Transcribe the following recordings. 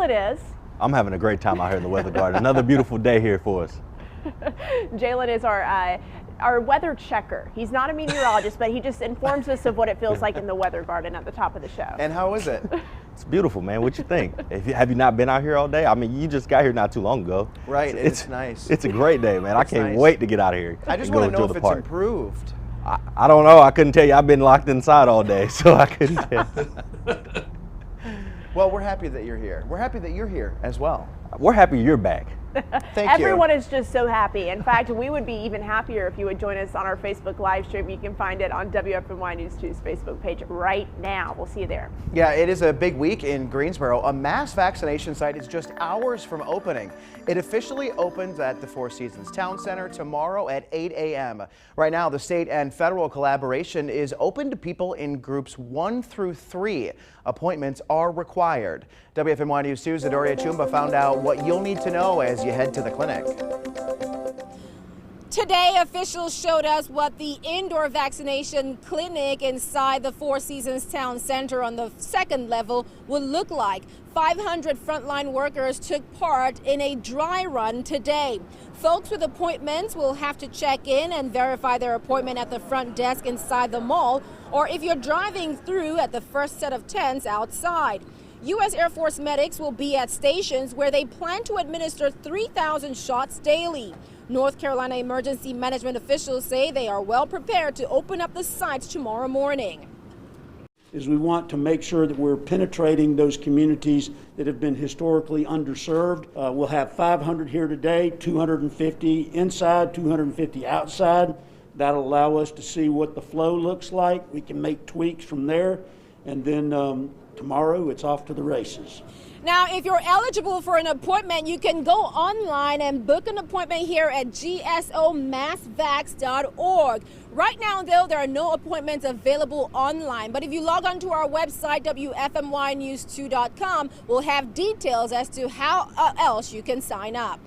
Jalen is. I'm having a great time out here in the weather garden. Another beautiful day here for us. Jalen is our weather checker. He's not a meteorologist, but he just informs us of what it feels like in the weather garden at the top of the show. And how is it? It's beautiful, man. What you think? Have you not been out here all day? I mean, you just got here not too long ago. Right, it's nice. It's a great day, man. I can't wait to get out of here. I just want to know if it's improved. I don't know. I couldn't tell you. I've been locked inside all day, so I couldn't tell. Well, we're happy that you're here. We're happy that you're here as well. We're happy you're back. Thank you. Everyone is just so happy. In fact, we would be even happier if you would join us on our Facebook live stream. You can find it on WFMY News 2's Facebook page right now. We'll see you there. Yeah, it is a big week in Greensboro. A mass vaccination site is just hours from opening. It officially opens at the Four Seasons Town Center tomorrow at 8 a.m. Right now, the state and federal collaboration is open to people in groups 1 through 3. Appointments are required. WFMY News 2's Adoria Chumba found out what you'll need to know as you head to the clinic. Today, officials showed us what the indoor vaccination clinic inside the Four Seasons Town Center on the second level will look like. 500 frontline workers took part in a dry run today. Folks with appointments will have to check in and verify their appointment at the front desk inside the mall, or if you're driving through at the first set of tents outside. U.S. Air Force medics will be at stations where they plan to administer 3,000 shots daily. North Carolina emergency management officials say they are well prepared to open up the sites tomorrow morning. We want to make sure that we're penetrating those communities that have been historically underserved. We'll have 500 here today, 250 inside, 250 outside. That'll allow us to see what the flow looks like. We can make tweaks from there, and then tomorrow it's off to the races. Now, if you're eligible for an appointment, you can go online and book an appointment here at gsomassvax.org. Right now, though, there are no appointments available online. But if you log on to our website, WFMYnews2.com, we'll have details as to how else you can sign up.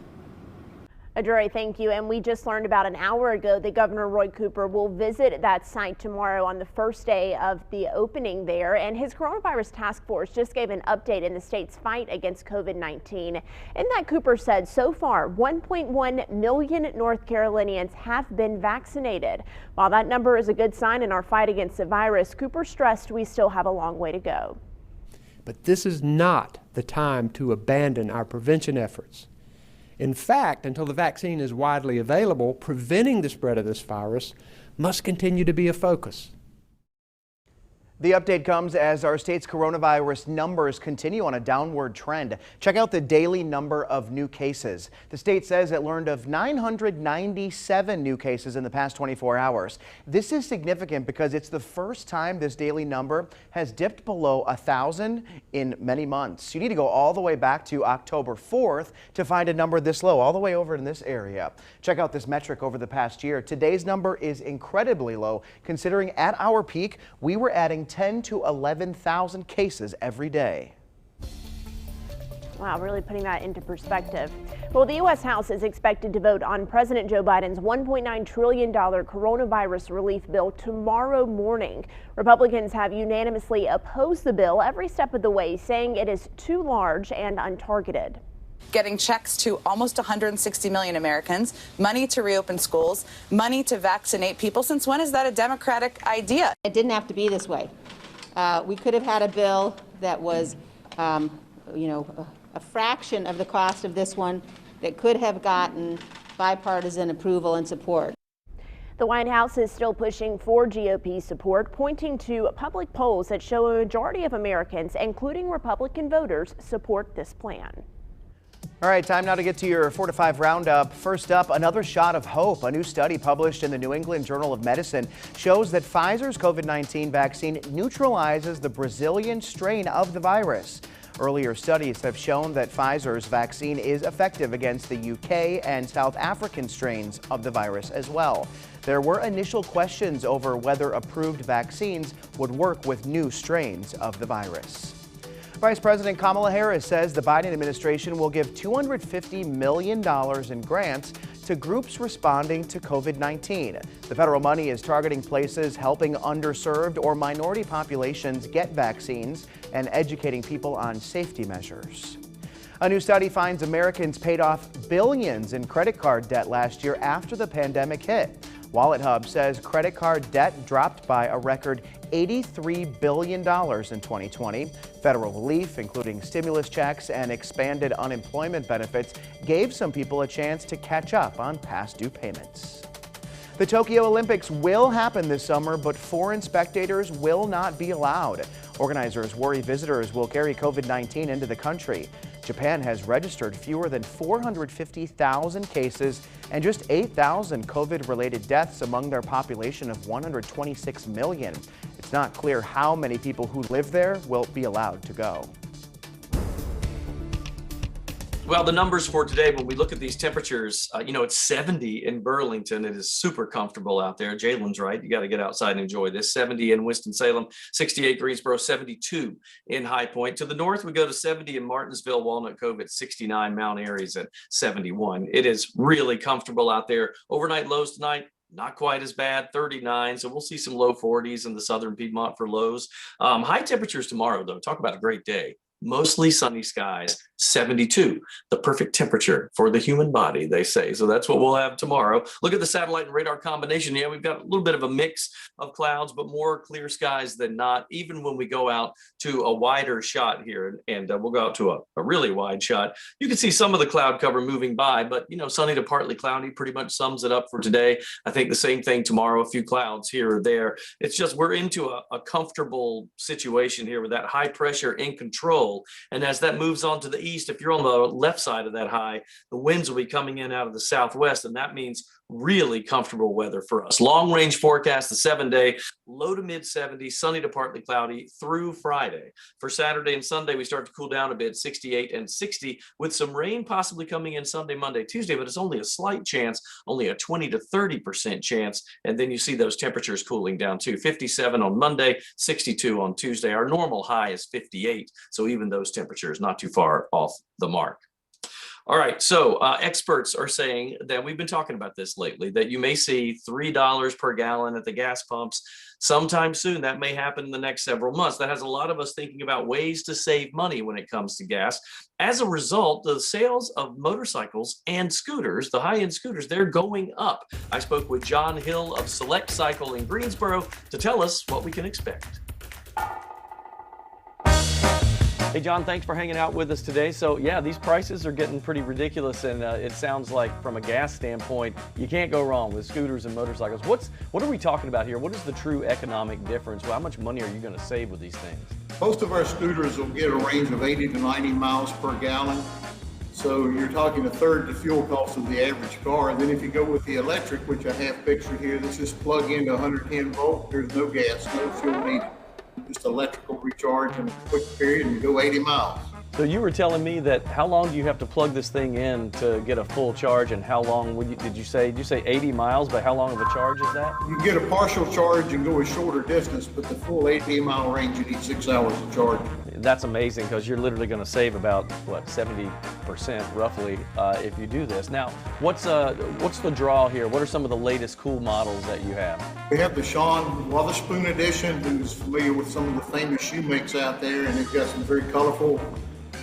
Adoria, thank you. And we just learned about an hour ago that Governor Roy Cooper will visit that site tomorrow on the first day of the opening there. And his coronavirus task force just gave an update in the state's fight against COVID-19. And that Cooper said so far 1.1 million North Carolinians have been vaccinated. While that number is a good sign in our fight against the virus, Cooper stressed we still have a long way to go. But this is not the time to abandon our prevention efforts. In fact, until the vaccine is widely available, preventing the spread of this virus must continue to be a focus. The update comes as our state's coronavirus numbers continue on a downward trend. Check out the daily number of new cases. The state says it learned of 997 new cases in the past 24 hours. This is significant because it's the first time this daily number has dipped below 1,000 in many months. You need to go all the way back to October 4th to find a number this low, all the way over in this area. Check out this metric over the past year. Today's number is incredibly low, considering at our peak, we were adding 10 to 11,000 cases every day. Wow, really putting that into perspective. Well, the U.S. House is expected to vote on President Joe Biden's $1.9 trillion coronavirus relief bill tomorrow morning. Republicans have unanimously opposed the bill every step of the way, saying it is too large and untargeted. Getting checks to almost 160 million Americans, money to reopen schools, money to vaccinate people. Since when is that a Democratic idea? It didn't have to be this way. We could have had a bill that was, a fraction of the cost of this one that could have gotten bipartisan approval and support. The White House is still pushing for GOP support, pointing to public polls that show a majority of Americans, including Republican voters, support this plan. All right, time now to get to your 4 to 5 roundup. First up, another shot of hope. A new study published in the New England Journal of Medicine shows that Pfizer's COVID-19 vaccine neutralizes the Brazilian strain of the virus. Earlier studies have shown that Pfizer's vaccine is effective against the UK and South African strains of the virus as well. There were initial questions over whether approved vaccines would work with new strains of the virus. Vice President Kamala Harris says the Biden administration will give $250 million in grants to groups responding to COVID-19. The federal money is targeting places helping underserved or minority populations get vaccines and educating people on safety measures. A new study finds Americans paid off billions in credit card debt last year after the pandemic hit. Wallet Hub says credit card debt dropped by a record $83 billion in 2020. Federal relief, including stimulus checks and expanded unemployment benefits, gave some people a chance to catch up on past due payments. The Tokyo Olympics will happen this summer, but foreign spectators will not be allowed. Organizers worry visitors will carry COVID-19 into the country. Japan has registered fewer than 450,000 cases and just 8,000 COVID-related deaths among their population of 126 million. It's not clear how many people who live there will be allowed to go. Well, the numbers for today, when we look at these temperatures, it's 70 in Burlington. It is super comfortable out there. Jalen's right. You got to get outside and enjoy this. 70 in Winston-Salem, 68 Greensboro, 72 in High Point. To the north, we go to 70 in Martinsville, Walnut Cove at 69, Mount Airy's at 71. It is really comfortable out there. Overnight lows tonight, not quite as bad, 39. So we'll see some low 40s in the southern Piedmont for lows. High temperatures tomorrow, though. Talk about a great day. Mostly sunny skies, 72, the perfect temperature for the human body, they say. So that's what we'll have tomorrow. Look at the satellite and radar combination. Yeah, we've got a little bit of a mix of clouds, but more clear skies than not, even when we go out to a wider shot here. And we'll go out to a really wide shot. You can see some of the cloud cover moving by, but, sunny to partly cloudy pretty much sums it up for today. I think the same thing tomorrow, a few clouds here or there. It's just we're into a comfortable situation here with that high pressure in control. And as that moves on to the east, if you're on the left side of that high, the winds will be coming in out of the southwest, and that means really comfortable weather for us. Long range forecast, the 7-day, low to mid 70s, sunny to partly cloudy through Friday. For Saturday and Sunday, we start to cool down a bit, 68 and 60, with some rain possibly coming in Sunday, Monday, Tuesday, but it's only a slight chance, only a 20 to 30% chance. And then you see those temperatures cooling down too. 57 on Monday, 62 on Tuesday. Our normal high is 58. So even those temperatures not too far off the mark. All right, so experts are saying that we've been talking about this lately, that you may see $3 per gallon at the gas pumps sometime soon. That may happen in the next several months. That has a lot of us thinking about ways to save money when it comes to gas. As a result, the sales of motorcycles and scooters, the high-end scooters, they're going up. I spoke with John Hill of Select Cycle in Greensboro to tell us what we can expect. Hey, John, thanks for hanging out with us today. So, yeah, these prices are getting pretty ridiculous, and it sounds like from a gas standpoint, you can't go wrong with scooters and motorcycles. What are we talking about here? What is the true economic difference? Well, how much money are you going to save with these things? Most of our scooters will get a range of 80 to 90 miles per gallon. So you're talking a third the fuel cost of the average car. And then if you go with the electric, which I have pictured here, this is plug into 110 volt. There's no gas, no fuel needed. Just electrical recharge in a quick period and go 80 miles. So you were telling me that how long do you have to plug this thing in to get a full charge, and how long did you say 80 miles, but how long of a charge is that? You get a partial charge and go a shorter distance, but the full 80-mile range, you need 6 hours of charge. That's amazing, because you're literally going to save about, 70% roughly if you do this. Now, what's the draw here? What are some of the latest cool models that you have? We have the Sean Wotherspoon edition, who's familiar with some of the famous shoe makes out there, and they've got some very colorful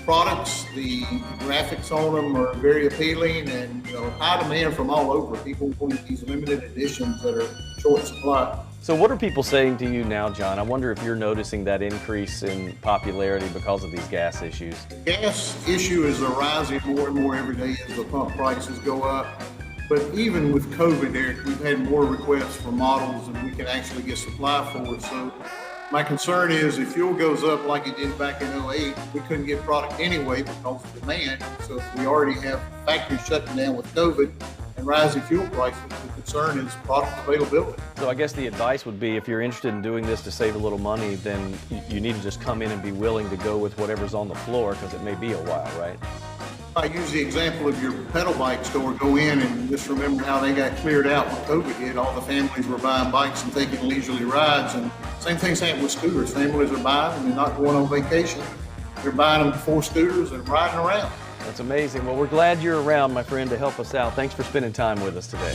products. The graphics on them are very appealing, and high demand from all over. People want these limited editions that are short supply. So what are people saying to you now, John? I wonder if you're noticing that increase in popularity because of these gas issues. The gas issue is arising more and more every day as the pump prices go up. But even with COVID, Eric, we've had more requests for models than we can actually get supply for. So my concern is if fuel goes up like it did back in 2008, we couldn't get product anyway because of demand. So if we already have factories shutting down with COVID and rising fuel prices, the concern is product availability. So I guess the advice would be, if you're interested in doing this to save a little money, then you need to just come in and be willing to go with whatever's on the floor, because it may be a while, right? I use the example of your pedal bike store. Go in and just remember how they got cleared out when COVID hit. All the families were buying bikes and taking leisurely rides, and same thing's happening with scooters. Families are buying them and they're not going on vacation. They're buying them for scooters and riding around. That's amazing. Well, we're glad you're around, my friend, to help us out. Thanks for spending time with us today.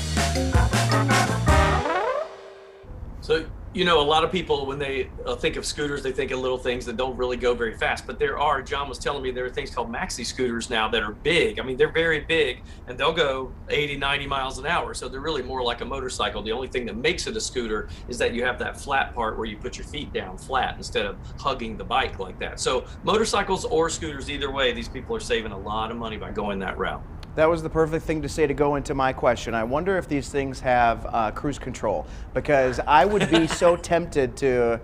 So You know, a lot of people, when they think of scooters, they think of little things that don't really go very fast. But John was telling me there are things called maxi scooters now that are big. I mean, they're very big and they'll go 80, 90 miles an hour. So they're really more like a motorcycle. The only thing that makes it a scooter is that you have that flat part where you put your feet down flat instead of hugging the bike like that. So motorcycles or scooters, either way, these people are saving a lot of money by going that route. That was the perfect thing to say to go into my question. I wonder if these things have cruise control, because I would be so tempted to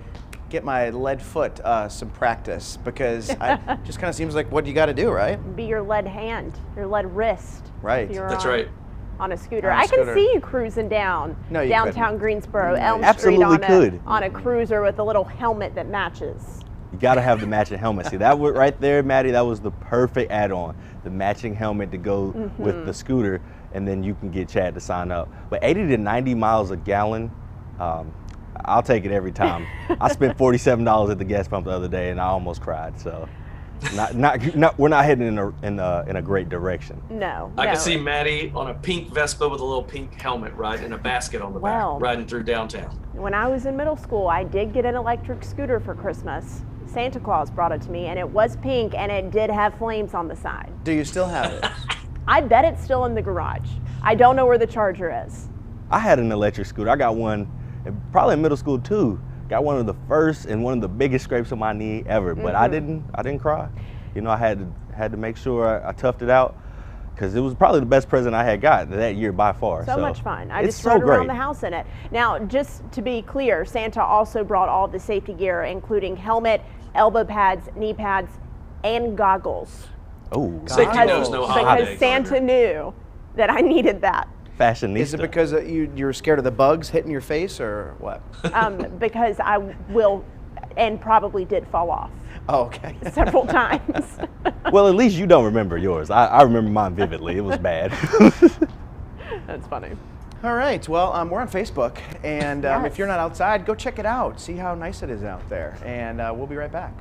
get my lead foot some practice, because it just kind of seems like what you got to do, right? Be your lead hand, your lead wrist. Right. That's right. On a scooter. On a I scooter. can see you cruising down downtown Greensboro, Elm Absolutely Street could. on a cruiser with a little helmet that matches. You got to have the matching helmet. See, that was right there, Maddie, that was the perfect add-on. The matching helmet to go with the scooter, and then you can get Chad to sign up. But 80 to 90 miles a gallon, I'll take it every time. I spent $47 at the gas pump the other day, and I almost cried. So, we're not heading in a great direction. No. I can see Maddie on a pink Vespa with a little pink helmet riding a basket on the back, riding through downtown. When I was in middle school, I did get an electric scooter for Christmas. Santa Claus brought it to me, and it was pink, and it did have flames on the side. Do you still have it? I bet it's still in the garage. I don't know where the charger is. I had an electric scooter. I got one probably in middle school too. Got one of the first and one of the biggest scrapes on my knee ever, but I didn't cry. You know, I had to make sure I toughed it out, because it was probably the best present I had got that year by far. So much fun. I it's just so rode around great. the house in it. Now, just to be clear, Santa also brought all the safety gear, including helmet, elbow pads, knee pads, and goggles. Oh, Safety knows no holiday. Because Santa knew that I needed that. Fashionista. Is it because you're scared of the bugs hitting your face, or what? Because I will and probably did fall off. Oh, okay. Several times. Well, at least you don't remember yours. I remember mine vividly. It was bad. That's funny. All right, well, we're on Facebook, and Yes. if you're not outside, go check it out. See how nice it is out there, and we'll be right back.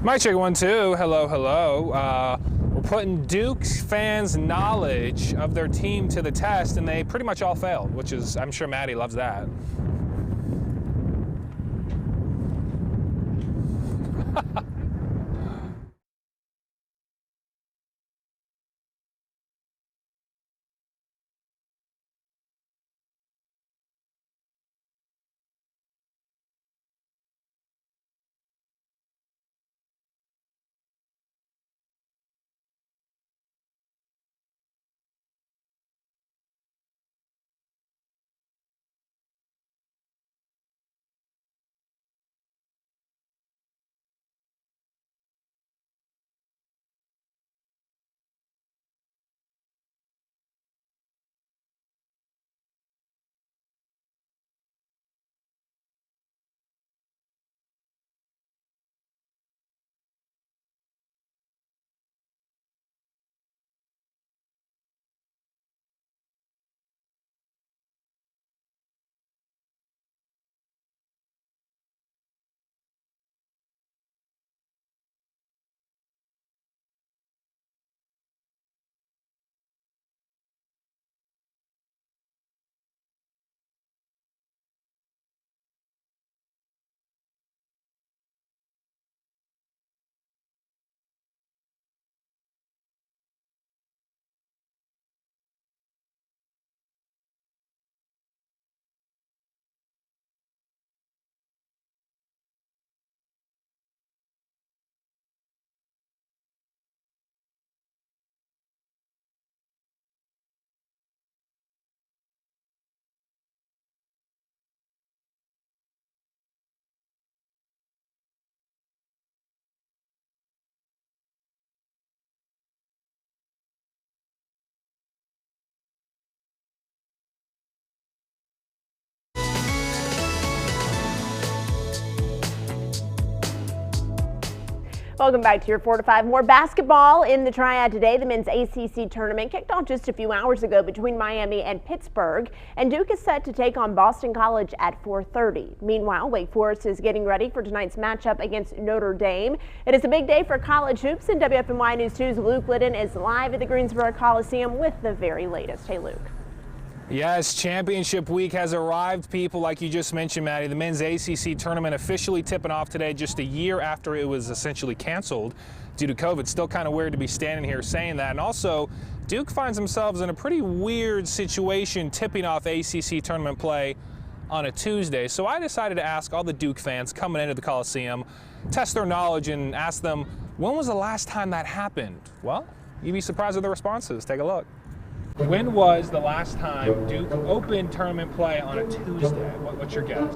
Mic check 1 2. Hello, hello. We're putting Duke fans' knowledge of their team to the test, and they pretty much all failed, which is, I'm sure Maddie loves that. Welcome back to your 4 to 5. More basketball in the Triad today. The men's ACC tournament kicked off just a few hours ago between Miami and Pittsburgh, and Duke is set to take on Boston College at 4:30. Meanwhile, Wake Forest is getting ready for tonight's matchup against Notre Dame. It is a big day for college hoops, and WFMY News 2's Luke Liddon is live at the Greensboro Coliseum with the very latest. Hey, Luke. Yes, championship week has arrived, people, like you just mentioned, Maddie. The men's ACC tournament officially tipping off today, just a year after it was essentially canceled due to COVID. Still kind of weird to be standing here saying that. And also, Duke finds themselves in a pretty weird situation tipping off ACC tournament play on a Tuesday. So I decided to ask all the Duke fans coming into the Coliseum, test their knowledge and ask them, when was the last time that happened? Well, you'd be surprised with the responses. Take a look. When was the last time Duke opened tournament play on a Tuesday? What's your guess?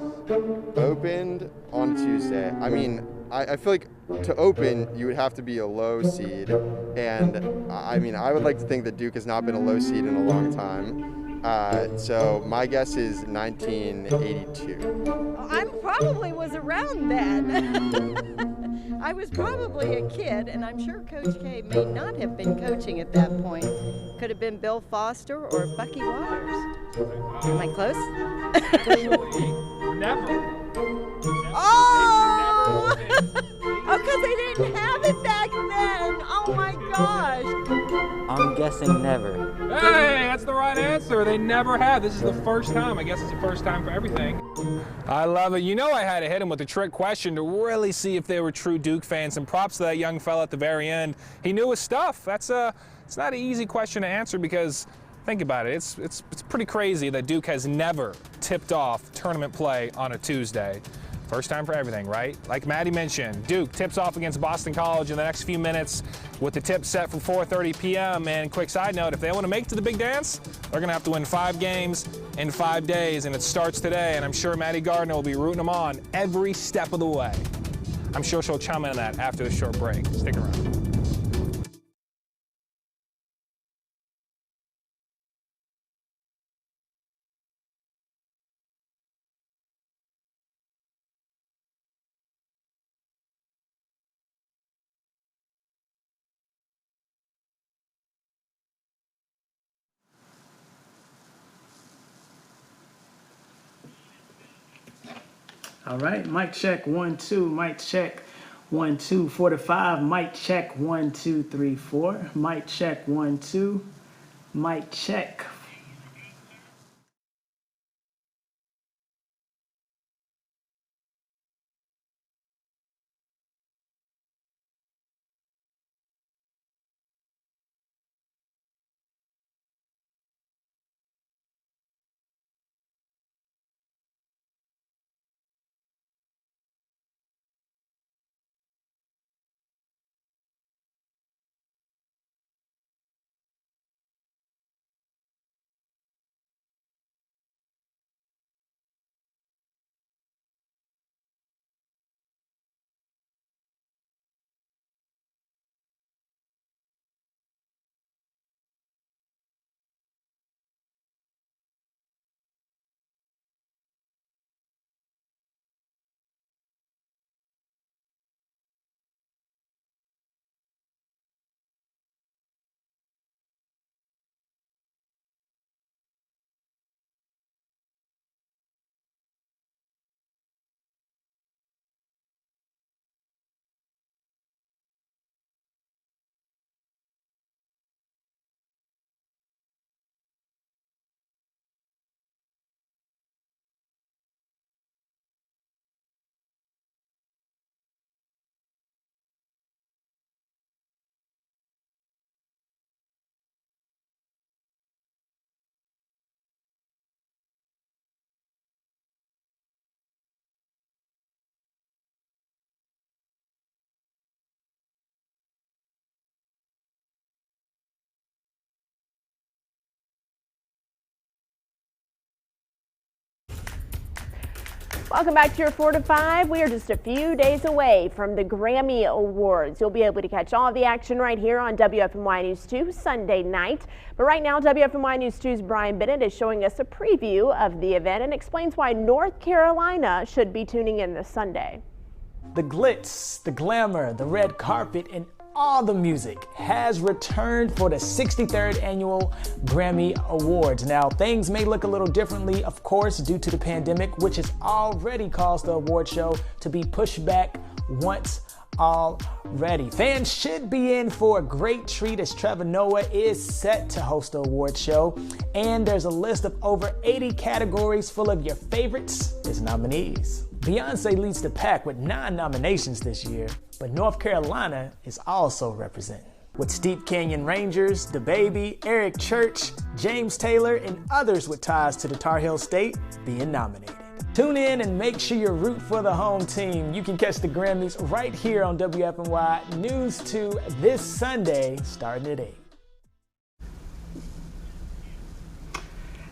Opened on Tuesday. I mean, I feel like to open, you would have to be a low seed. And I mean, I would like to think that Duke has not been a low seed in a long time. So my guess is 1982. I probably was around then. I was probably a kid, and I'm sure Coach K may not have been coaching at that point. Could have been Bill Foster or Bucky Waters. Am I close? Never. Oh! Oh, because they didn't have it back then. Oh my gosh. I'm guessing never. Hey, that's the right answer. They never have. This is the first time. I guess it's the first time for everything. I love it. You know, I had to hit him with a trick question to really see if they were true Duke fans, and props to that young fella at the very end. He knew his stuff. It's not an easy question to answer because think about it. It's pretty crazy that Duke has never tipped off tournament play on a Tuesday. First time for everything, right? Like Maddie mentioned, Duke tips off against Boston College in the next few minutes with the tip set for 4:30 p.m. And quick side note, if they want to make it to the big dance, they're going to have to win 5 games in 5 days, and it starts today. And I'm sure Maddie Gardner will be rooting them on every step of the way. I'm sure she'll chime in on that after this short break. Stick around. All right, mic check 1 2, mic check 1 2, 4 to 5, mic check 1 2 3 4, mic check 1 2, mic check. Welcome back to your 4 to 5. We are just a few days away from the Grammy Awards. You'll be able to catch all of the action right here on WFMY News 2 Sunday night. But right now, WFMY News 2's Brian Bennett is showing us a preview of the event and explains why North Carolina should be tuning in this Sunday. The glitz, the glamour, the red carpet, and all the music has returned for the 63rd Annual Grammy Awards. Now, things may look a little differently, of course, due to the pandemic, which has already caused the award show to be pushed back once already. Fans should be in for a great treat as Trevor Noah is set to host the award show, and there's a list of over 80 categories full of your favorites as nominees. Beyonce leads the pack with 9 nominations this year, but North Carolina is also represented, with Steep Canyon Rangers, DaBaby, Eric Church, James Taylor, and others with ties to the Tar Heel State being nominated. Tune in and make sure you root for the home team. You can catch the Grammys right here on WFMY News 2 this Sunday, starting at 8.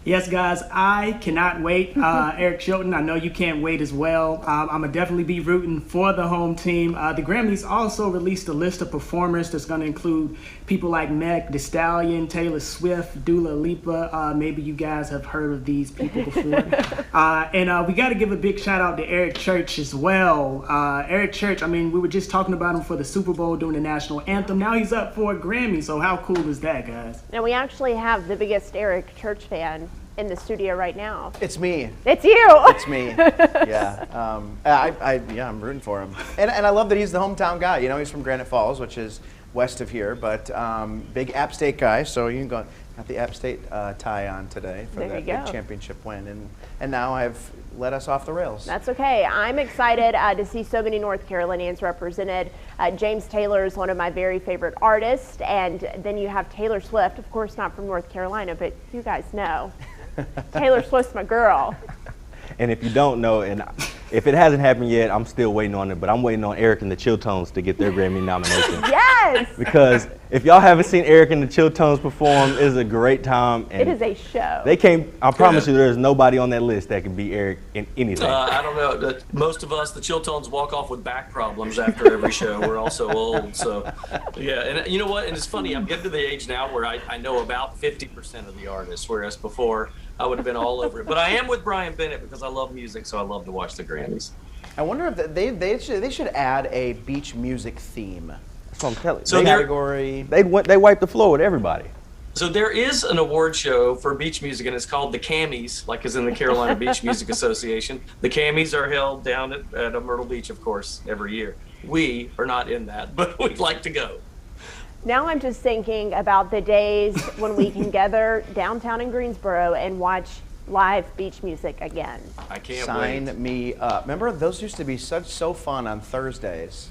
Yes, guys, I cannot wait. Eric Chilton, I know you can't wait as well. I'm going to definitely be rooting for the home team. The Grammys also released a list of performers that's going to include people like Meg Thee Stallion, Taylor Swift, Dua Lipa. Maybe you guys have heard of these people before. And we got to give a big shout out to Eric Church as well. Eric Church, I mean, we were just talking about him for the Super Bowl doing the national anthem. Now he's up for a Grammy, so how cool is that, guys? Now, we actually have the biggest Eric Church fan in the studio right now. It's me. It's you. It's me. Yeah. I'm rooting for him. And I love that he's the hometown guy. You know, he's from Granite Falls, which is west of here, but big App State guy. So you can go. Got the App State tie on today for that big championship win, and now I've let us off the rails. That's okay. I'm excited to see so many North Carolinians represented. James Taylor is one of my very favorite artists, and then you have Taylor Swift, of course not from North Carolina, but you guys know. Taylor Swift's my girl. And if you don't know, and if it hasn't happened yet, I'm still waiting on it, but I'm waiting on Eric and the Chill Tones to get their Grammy nomination. Yes! Because if y'all haven't seen Eric and the Chill Tones perform, it's a great time. And it is a show. They came, I promise you, there's nobody on that list that can beat Eric in anything. I don't know. Most of us, the Chill Tones, walk off with back problems after every show. We're all so old. So, yeah. And you know what? And it's funny, I'm getting to the age now where I know about 50% of the artists, whereas before, I would have been all over it. But I am with Brian Bennett because I love music, so I love to watch the Grammys. I wonder if they should add a beach music theme. That's what I'm telling you. So category. They wiped the floor with everybody. So there is an award show for beach music, and it's called the Cammies, like is in the Carolina Beach Music Association. The Cammies are held down at Myrtle Beach, of course, every year. We are not in that, but we'd like to go. Now I'm just thinking about the days when we can gather downtown in Greensboro and watch live beach music again. I can't Sign wait. me up. Remember, those used to be so fun on Thursdays.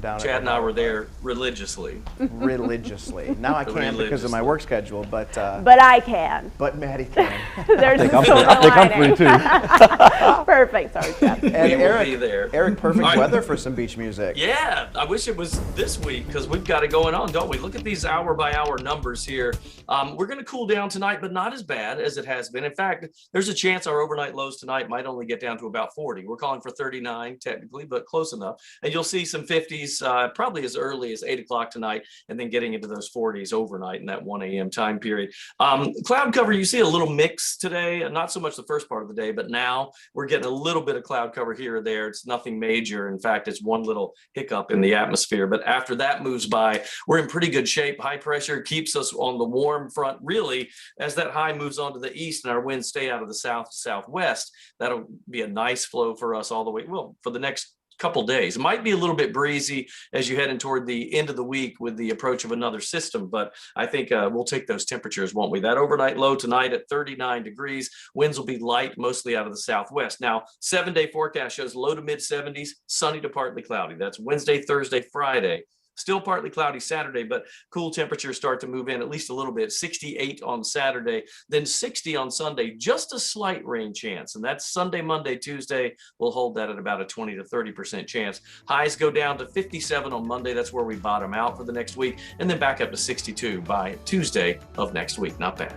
Down Chad and I were there religiously. Religiously. Now I can't because of my work schedule, but I can. But Maddie can. There's I think I'm free too. Perfect. Sorry, Chad. And Eric, perfect weather for some beach music. Yeah, I wish it was this week because we've got it going on, don't we? Look at these hour-by-hour numbers here. We're going to cool down tonight, but not as bad as it has been. In fact, there's a chance our overnight lows tonight might only get down to about 40. We're calling for 39 technically, but close enough. And you'll see some 50s probably as early as 8 o'clock tonight, and then getting into those 40s overnight in that 1 a.m. time period. Cloud cover, you see a little mix today, not so much the first part of the day, but now we're getting a little bit of cloud cover here or there. It's nothing major. In fact, it's one little hiccup in the atmosphere, but after that moves by, we're in pretty good shape. High pressure keeps us on the warm front, really, as that high moves on to the east and our winds stay out of the south to southwest. That'll be a nice flow for us all the way, well, for the next couple days. It might be a little bit breezy as you head in toward the end of the week with the approach of another system, but I think we'll take those temperatures, won't we? That overnight low tonight at 39 degrees. Winds will be light, mostly out of the southwest. Now, 7-day forecast shows low to mid 70s, sunny to partly cloudy. That's Wednesday, Thursday, Friday. Still partly cloudy Saturday, but cool temperatures start to move in at least a little bit. 68 on Saturday, then 60 on Sunday, just a slight rain chance. And that's Sunday, Monday, Tuesday. We'll hold that at about a 20 to 30% chance. Highs go down to 57 on Monday. That's where we bottom out for the next week. And then back up to 62 by Tuesday of next week. Not bad.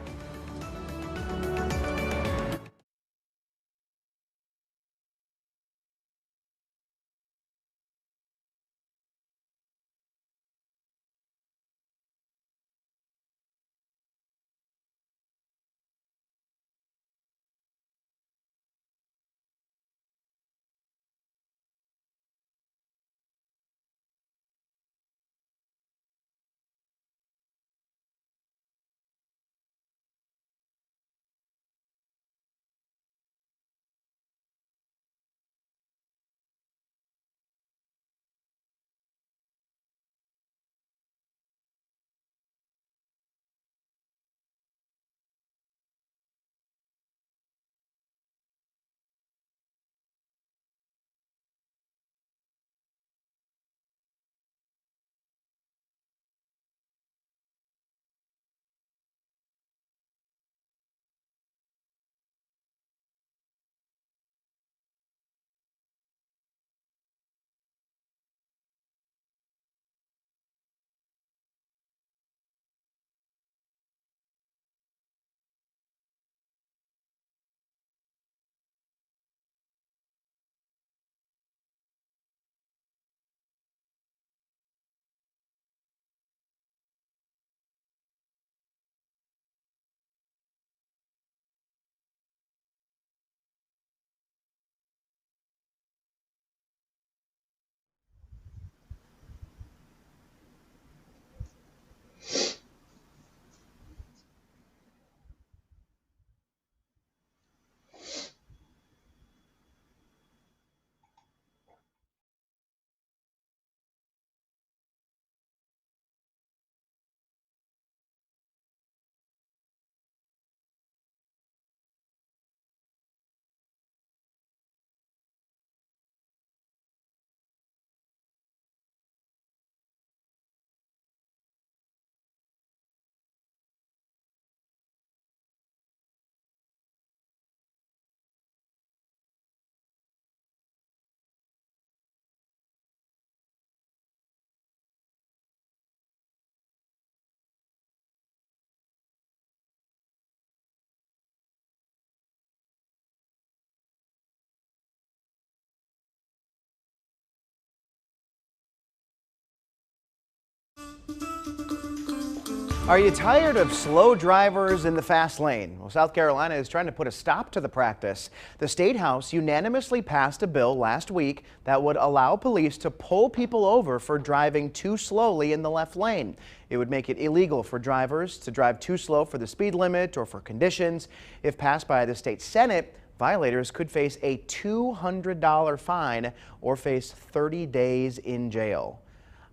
Are you tired of slow drivers in the fast lane? Well, South Carolina is trying to put a stop to the practice. The State House unanimously passed a bill last week that would allow police to pull people over for driving too slowly in the left lane. It would make it illegal for drivers to drive too slow for the speed limit or for conditions. If passed by the state Senate, violators could face a $200 fine or face 30 days in jail.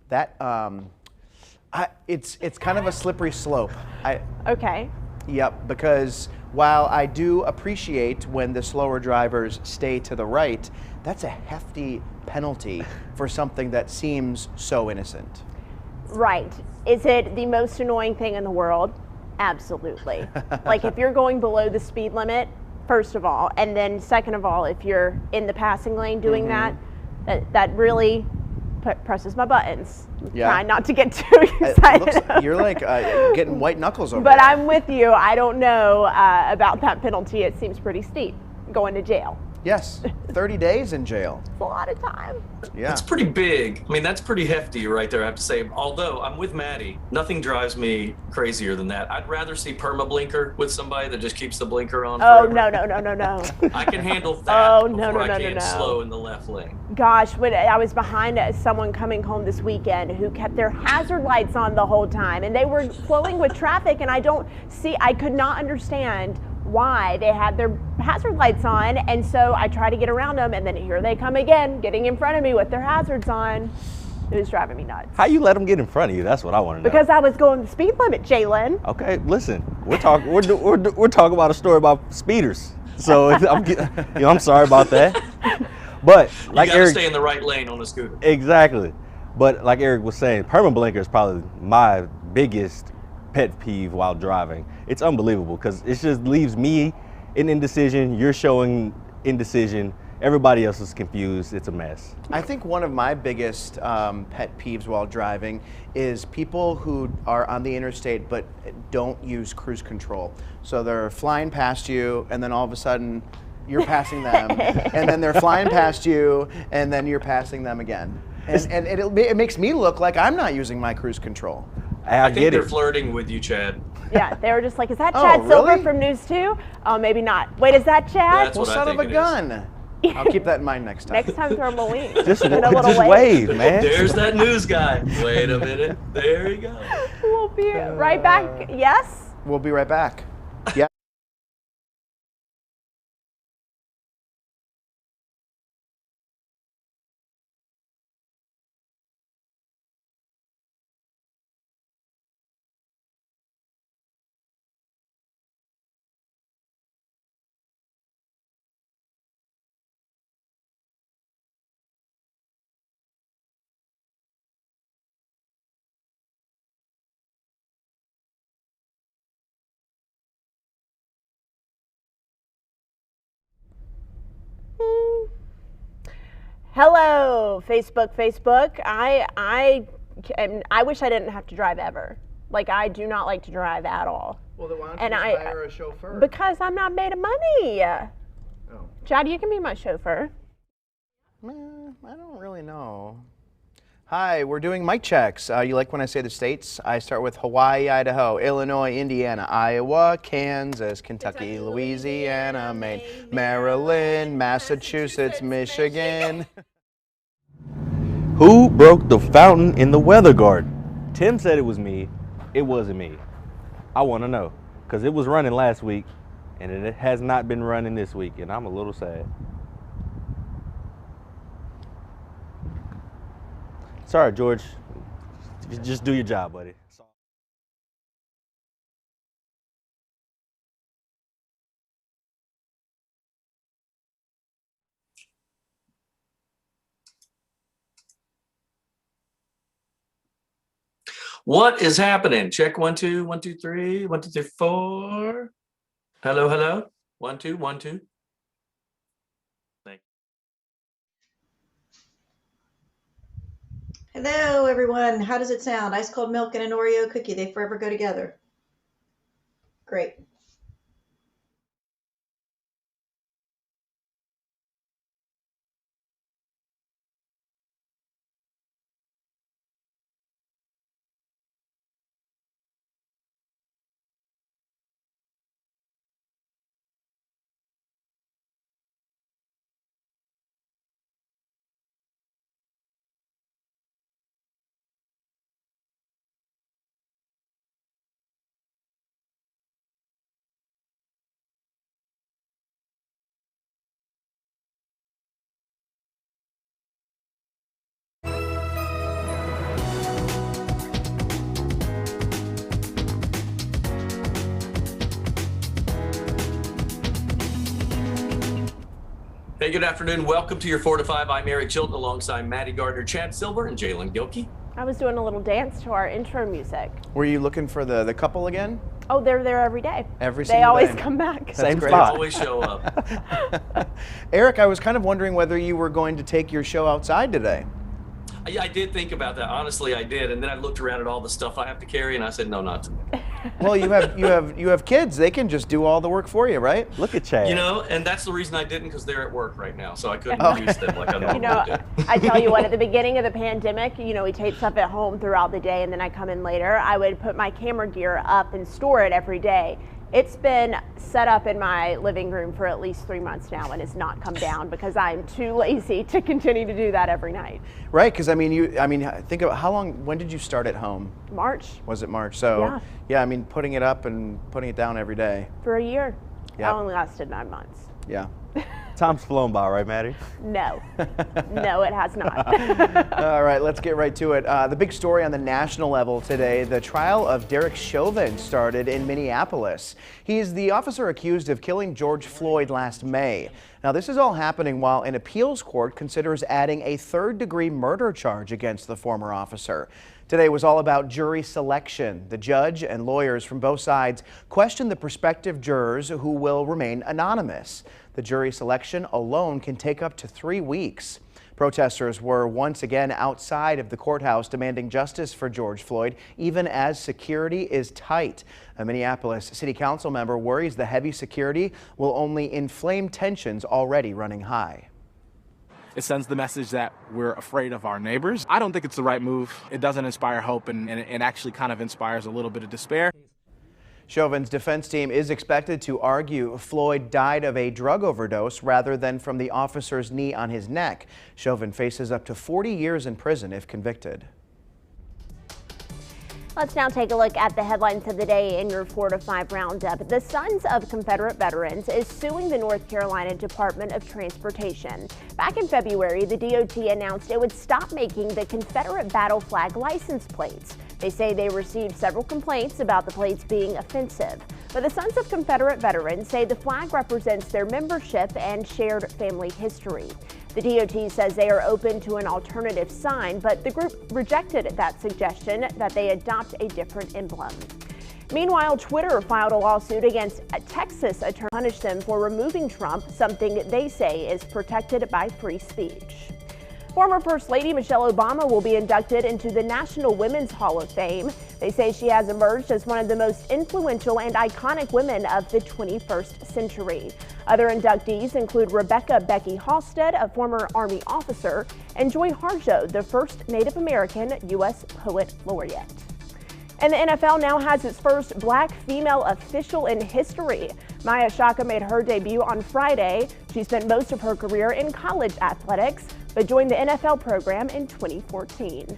That, it's kind of a slippery slope. Okay. Yep, because while I do appreciate when the slower drivers stay to the right, that's a hefty penalty for something that seems so innocent. Right. Is it the most annoying thing in the world? Absolutely. Like if you're going below the speed limit, first of all, and then second of all, if you're in the passing lane doing that really presses my buttons. Yeah. Trying not to get too excited. You're like getting white knuckles over But there. I'm with you. I don't know about that penalty. It seems pretty steep. Going to jail. Yes, 30 days in jail. It's a lot of time. Yeah. That's pretty big. I mean, that's pretty hefty right there, I have to say. Although I'm with Maddie, nothing drives me crazier than that. I'd rather see perma blinker with somebody that just keeps the blinker on Oh, forever. no. I can handle that Oh, before no, I can no. slow in the left lane. Gosh, when I was behind someone coming home this weekend who kept their hazard lights on the whole time, and they were flowing with traffic, and I could not understand why they had their hazard lights on, and so I try to get around them, and then here they come again, getting in front of me with their hazards on. It was driving me nuts. How you let them get in front of you? That's what I want to know. Because I was going the speed limit, Jalen. Okay, listen, we're talking about a story about speeders. So I'm sorry about that. But like you gotta Eric, stay in the right lane on a scooter. Exactly. But like Eric was saying, perma blinker is probably my biggest pet peeve while driving. It's unbelievable because it just leaves me in indecision. You're showing indecision. Everybody else is confused. It's a mess. I think one of my biggest pet peeves while driving is people who are on the interstate but don't use cruise control. So they're flying past you, and then all of a sudden you're passing them, and then they're flying past you, and then you're passing them again. And it makes me look like I'm not using my cruise control. I think they're flirting with you, Chad. Yeah, they were just like, is that Chad Silver from News 2? Oh, maybe not. Wait, is that Chad? That's well, what son I of a think gun. I'll keep that in mind next time. Next time, throw him a wink. Just wave. wave, man. There's that news guy. Wait a minute. There he goes. We'll be right back. Yes? We'll be right back. Yeah. Hello, Facebook. I wish I didn't have to drive ever. Like, I do not like to drive at all. Well, then why don't you hire a chauffeur? Because I'm not made of money. Oh. Chad, you can be my chauffeur. I don't really know. Hi, we're doing mic checks. You like when I say the states? I start with Hawaii, Idaho, Illinois, Indiana, Iowa, Kansas, Kentucky, Louisiana, Maine, Maryland, Massachusetts, Michigan. Who broke the fountain in the weather garden? Tim said it was me. It wasn't me. I want to know because it was running last week and it has not been running this week, and I'm a little sad. Sorry, George. Just do your job, buddy. What is happening? Check 1 2 1 2 3 1 2 3 4. Hello. 1 2 1 2. Hello, everyone. How does it sound? Ice cold milk and an Oreo cookie. They forever go together. Great. Hey, good afternoon. Welcome to your 4 to 5. I'm Eric Chilton alongside Maddie Gardner, Chad Silver, and Jalen Gilkey. I was doing a little dance to our intro music. Were you looking for the couple again? Oh, they're there every day. Every single day. They always come back. Same great. spot. Always show up. Eric, I was kind of wondering whether you were going to take your show outside today. I did think about that. Honestly, I did. And then I looked around at all the stuff I have to carry, and I said, no, not today. Well, you have kids. They can just do all the work for you, right? Look at Chad. You know, and that's the reason I didn't, because they're at work right now, so I couldn't use them like I normally do. I tell you what, at the beginning of the pandemic, we tape stuff at home throughout the day, and then I come in later. I would put my camera gear up and store it every day. It's been set up in my living room for at least 3 months now and has not come down because I'm too lazy to continue to do that every night. Right, because think about when did you start at home? March. Was it March? So yeah, putting it up and putting it down every day. For a year. Yeah. That only lasted 9 months. Yeah. Time's flown by, right, Maddie? No. No, it has not. All right, let's get right to it. The big story on the national level today, the trial of Derek Chauvin started in Minneapolis. He's the officer accused of killing George Floyd last May. Now, this is all happening while an appeals court considers adding a third-degree murder charge against the former officer. Today was all about jury selection. The judge and lawyers from both sides questioned the prospective jurors who will remain anonymous. The jury selection alone can take up to 3 weeks. Protesters were once again outside of the courthouse demanding justice for George Floyd, even as security is tight. A Minneapolis City Council member worries the heavy security will only inflame tensions already running high. It sends the message that we're afraid of our neighbors. I don't think it's the right move. It doesn't inspire hope, and it actually kind of inspires a little bit of despair. Chauvin's defense team is expected to argue Floyd died of a drug overdose rather than from the officer's knee on his neck. Chauvin faces up to 40 years in prison if convicted. Let's now take a look at the headlines of the day in your 4 to 5 roundup. The Sons of Confederate Veterans is suing the North Carolina Department of Transportation. Back in February, the DOT announced it would stop making the Confederate battle flag license plates. They say they received several complaints about the plates being offensive. But the Sons of Confederate Veterans say the flag represents their membership and shared family history. The DOT says they are open to an alternative sign, but the group rejected that suggestion that they adopt a different emblem. Meanwhile, Twitter filed a lawsuit against a Texas attorney to punish them for removing Trump, something they say is protected by free speech. Former First Lady Michelle Obama will be inducted into the National Women's Hall of Fame. They say she has emerged as one of the most influential and iconic women of the 21st century. Other inductees include Rebecca Becky Halstead, a former Army officer, and Joy Harjo, the first Native American U.S. Poet Laureate. And the NFL now has its first black female official in history. MAIA CHAKA made her debut on Friday. She spent most of her career in college athletics, but joined the NFL program in 2014.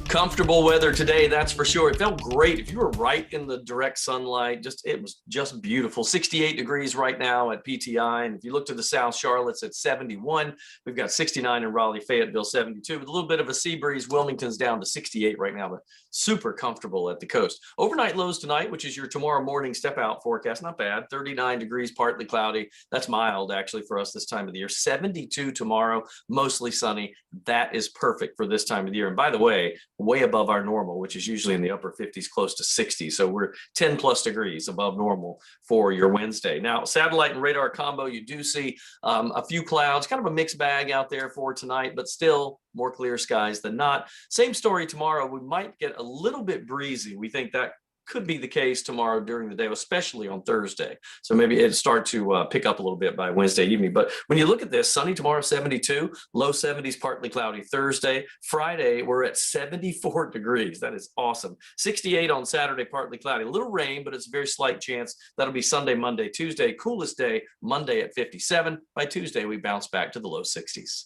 Comfortable weather today, that's for sure. It felt great. If you were right in the direct sunlight, it was just beautiful. 68 degrees right now at PTI. And if you look to the south, Charlotte's at 71. We've got 69 in Raleigh, Fayetteville, 72. With a little bit of a sea breeze, Wilmington's down to 68 right now, but super comfortable at the coast. Overnight lows tonight, which is your tomorrow morning step out forecast. Not bad. 39 degrees, partly cloudy. That's mild actually for us this time of the year. 72 tomorrow, mostly sunny. That is perfect for this time of the year. And by the way, way above our normal, which is usually in the upper 50s, close to 60. So we're 10 plus degrees above normal for your Wednesday. Now, satellite and radar combo, you do see a few clouds, kind of a mixed bag out there for tonight, but still more clear skies than not. Same story tomorrow. We might get a little bit breezy. We think that could be the case tomorrow during the day, especially on Thursday. So maybe it'll start to pick up a little bit by Wednesday evening. But when you look at this, sunny tomorrow, 72, low 70s, partly cloudy Thursday. Friday, we're at 74 degrees. That is awesome. 68 on Saturday, partly cloudy. A little rain, but it's a very slight chance. That'll be Sunday, Monday, Tuesday. Coolest day, Monday at 57. By Tuesday, we bounce back to the low 60s.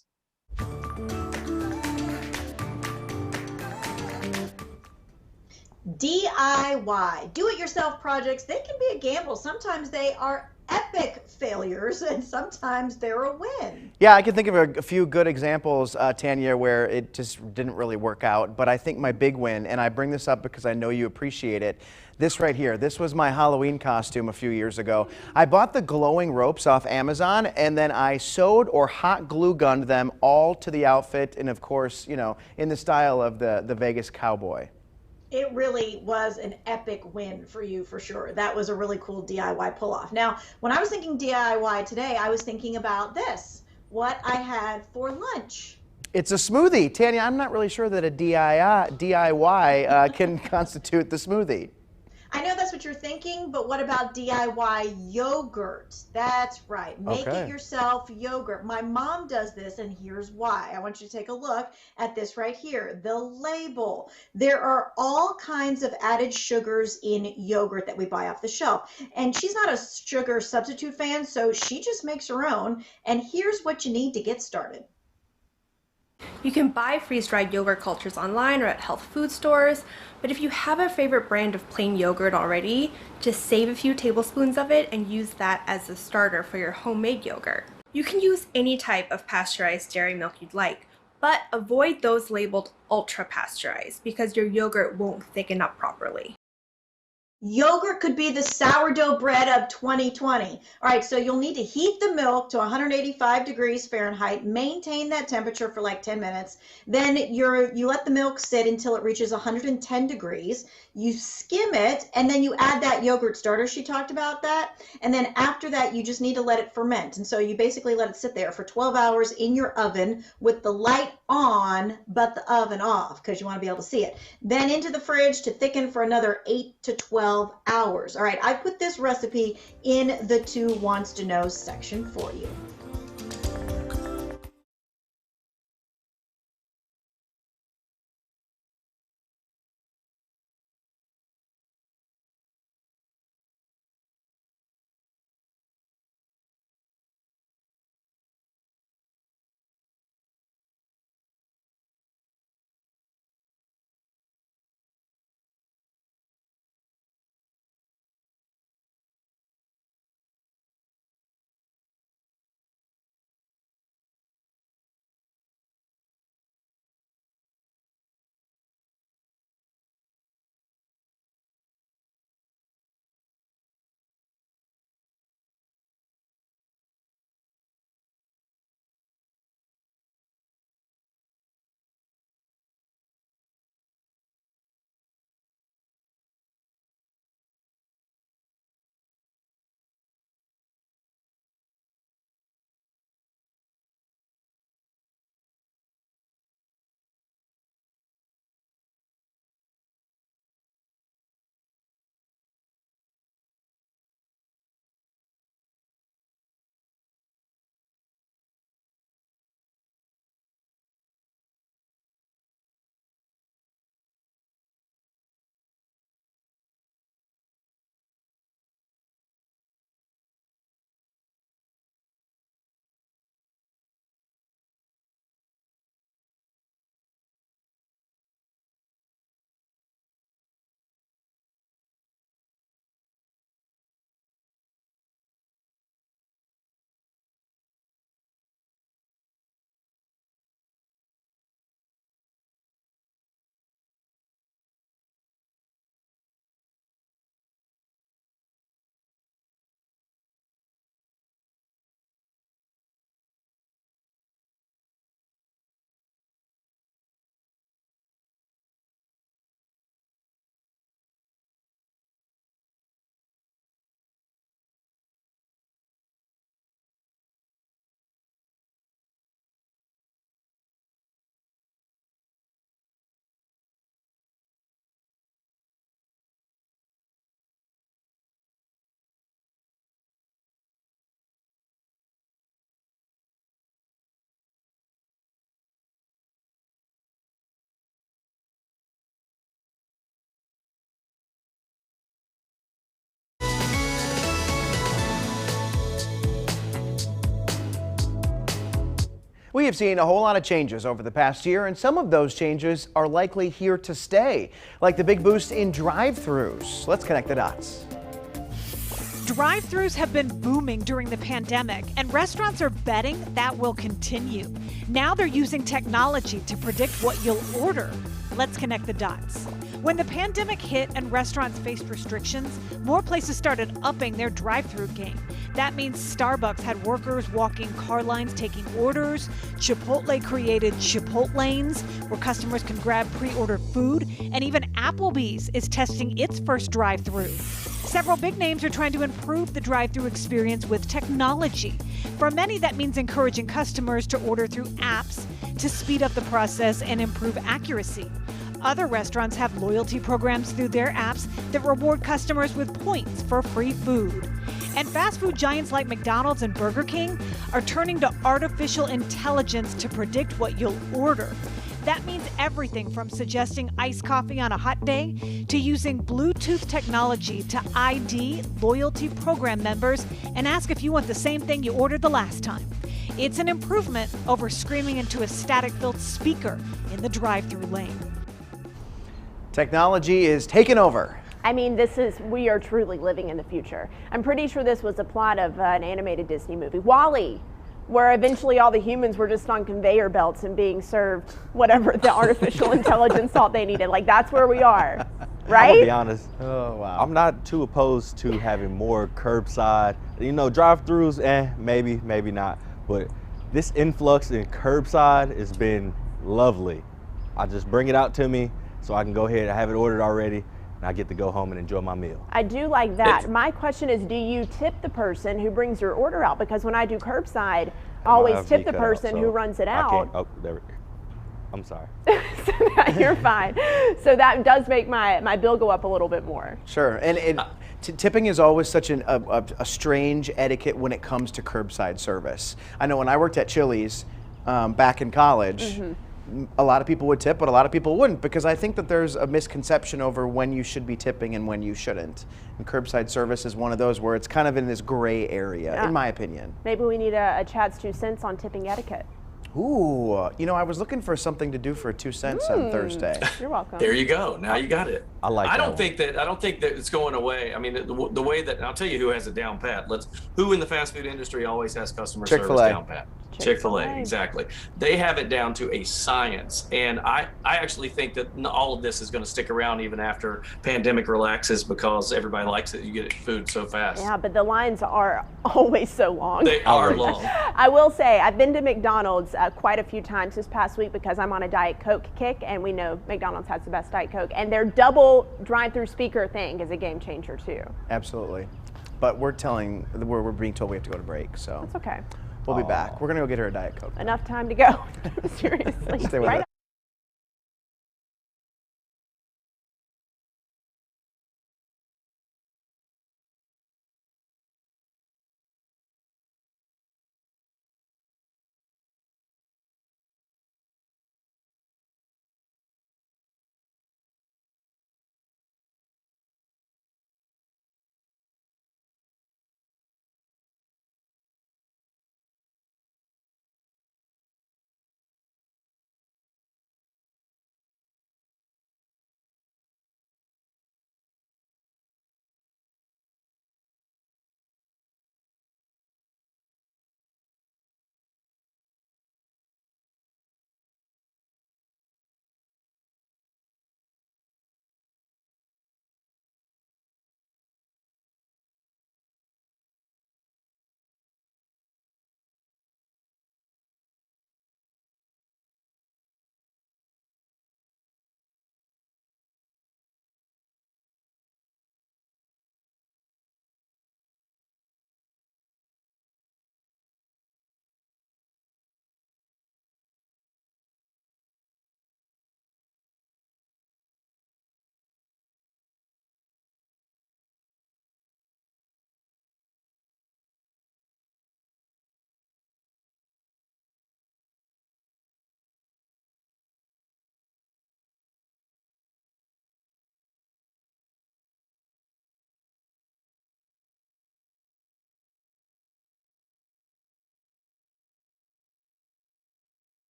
DIY, do-it-yourself projects, they can be a gamble. Sometimes they are epic failures and sometimes they're a win. Yeah, I can think of a few good examples, Tanya, where it just didn't really work out. But I think my big win, and I bring this up because I know you appreciate it, this right here. This was my Halloween costume a few years ago. I bought the glowing ropes off Amazon, and then I sewed or hot glue gunned them all to the outfit, and of course, you know, in the style of the Vegas cowboy. It really was an epic win for you, for sure. That was a really cool DIY pull-off. Now, when I was thinking DIY today, I was thinking about this, what I had for lunch. It's a smoothie. Tanya, I'm not really sure that a DIY can constitute the smoothie. I know that's what you're thinking, but what about DIY yogurt? That's right. Make it yourself yogurt. My mom does this, and here's why. I want you to take a look at this right here, the label. There are all kinds of added sugars in yogurt that we buy off the shelf. And she's not a sugar substitute fan, so she just makes her own. And here's what you need to get started. You can buy freeze-dried yogurt cultures online or at health food stores, but if you have a favorite brand of plain yogurt already, just save a few tablespoons of it and use that as a starter for your homemade yogurt. You can use any type of pasteurized dairy milk you'd like, but avoid those labeled ultra pasteurized because your yogurt won't thicken up properly. Yogurt could be the sourdough bread of 2020. All right, so you'll need to heat the milk to 185 degrees Fahrenheit, maintain that temperature for like 10 minutes. Then you let the milk sit until it reaches 110 degrees. You skim it, and then you add that yogurt starter. She talked about that. And then after that, you just need to let it ferment. And so you basically let it sit there for 12 hours in your oven with the light on, but the oven off, because you want to be able to see it. Then into the fridge to thicken for another 8 to 12 hours. All right, I put this recipe in the Two Wants to Know section for you. We have seen a whole lot of changes over the past year, and some of those changes are likely here to stay, like the big boost in drive-thrus. Let's connect the dots. Drive-thrus have been booming during the pandemic, and restaurants are betting that will continue. Now they're using technology to predict what you'll order. Let's connect the dots. When the pandemic hit and restaurants faced restrictions, more places started upping their drive-thru game. That means Starbucks had workers walking car lines taking orders. Chipotle created Chipotlanes, where customers can grab pre-ordered food. And even Applebee's is testing its first drive-thru. Several big names are trying to improve the drive-thru experience with technology. For many, that means encouraging customers to order through apps to speed up the process and improve accuracy. Other restaurants have loyalty programs through their apps that reward customers with points for free food. And fast food giants like McDonald's and Burger King are turning to artificial intelligence to predict what you'll order. That means everything from suggesting iced coffee on a hot day to using Bluetooth technology to ID loyalty program members and ask if you want the same thing you ordered the last time. It's an improvement over screaming into a static-built speaker in the drive-thru lane. Technology is taking over. I mean, we are truly living in the future. I'm pretty sure this was a plot of an animated Disney movie, WALL-E, where eventually all the humans were just on conveyor belts and being served whatever the artificial intelligence thought they needed. Like, that's where we are, right? I'm gonna be honest. Oh, wow. I'm not too opposed to having more curbside. You know, drive-thrus, maybe, maybe not. But this influx in curbside has been lovely. I just bring it out to me so I can go ahead and have it ordered already, and I get to go home and enjoy my meal. I do like that. My question is, do you tip the person who brings your order out? Because when I do curbside, I always tip the person who runs it out. Oh, there we go. I'm sorry. You're fine. So that does make my bill go up a little bit more. Sure, and tipping is always such a strange etiquette when it comes to curbside service. I know when I worked at Chili's back in college, a lot of people would tip, but a lot of people wouldn't, because I think that there's a misconception over when you should be tipping and when you shouldn't. And curbside service is one of those where it's kind of in this gray area, in my opinion. Maybe we need a Chad's 2 cents on tipping etiquette. Ooh, you know, I was looking for something to do for 2 cents on Thursday. You're welcome. There you go. Now you got it. I don't think that it's going away. I mean, the way that, and I'll tell you who has it down pat. Who in the fast food industry always has customer service down pat? Chick-fil-A, exactly. They have it down to a science, and I actually think that all of this is going to stick around even after pandemic relaxes, because everybody likes it. You get food so fast. Yeah, but the lines are always so long. They are long. I will say, I've been to McDonald's quite a few times this past week because I'm on a Diet Coke kick, and we know McDonald's has the best Diet Coke, and their double drive-through speaker thing is a game changer too. Absolutely. But we're being told we have to go to break, so. That's okay. We'll be back. We're going to go get her a Diet Coke. Enough time to go. Seriously. Stay with us.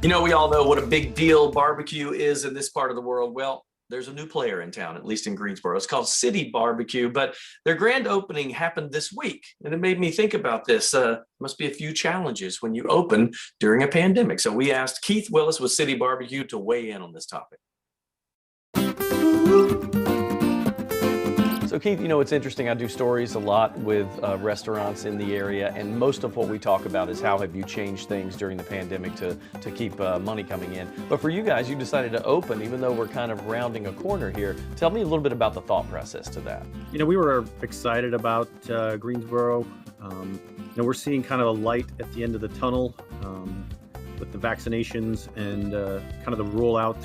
You know, we all know what a big deal barbecue is in this part of the world. Well, there's a new player in town, at least in Greensboro. It's called City Barbecue, but their grand opening happened this week. And it made me think about this. Must be a few challenges when you open during a pandemic. So we asked Keith Willis with City Barbecue to weigh in on this topic. So Keith, you know, it's interesting. I do stories a lot with restaurants in the area, and most of what we talk about is how have you changed things during the pandemic to keep money coming in. But for you guys, you decided to open, even though we're kind of rounding a corner here. Tell me a little bit about the thought process to that. You know, we were excited about Greensboro. You know, we're seeing kind of a light at the end of the tunnel with the vaccinations and kind of the rollout